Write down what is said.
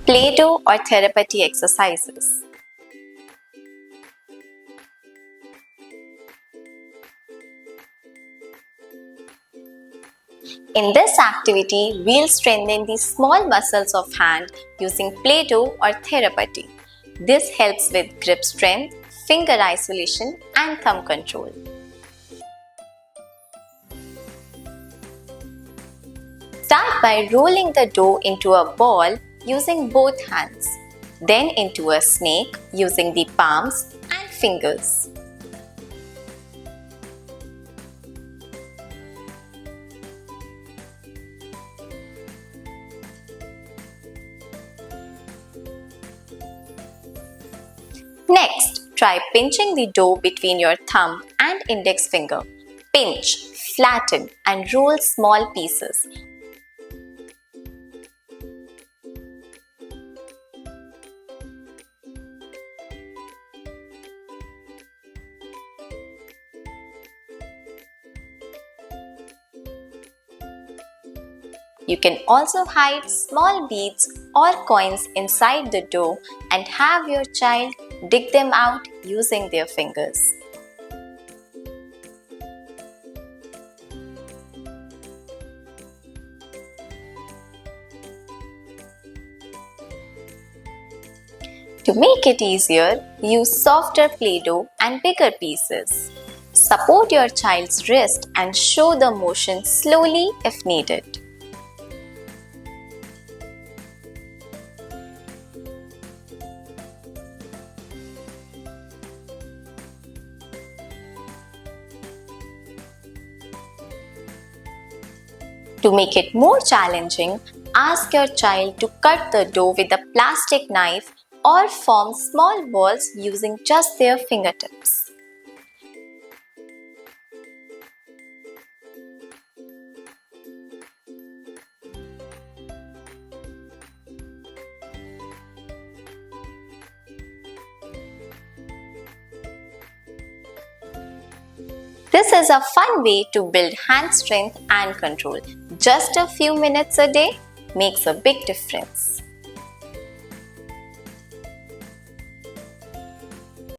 Playdough or Theraputty exercises. In this activity, we'll strengthen the small muscles of hand using Playdough or Theraputty. This helps with grip strength, finger isolation and thumb control. Start by rolling the dough into a ball using both hands, then into a snake using the palms and fingers. Next, try pinching the dough between your thumb and index finger. Pinch, flatten and roll small pieces. You can also hide small beads or coins inside the dough and have your child dig them out using their fingers. To make it easier, use softer Play-Doh and bigger pieces. Support your child's wrist and show the motion slowly if needed. To make it more challenging, ask your child to cut the dough with a plastic knife or form small balls using just their fingertips. This is a fun way to build hand strength and control. Just a few minutes a day makes a big difference.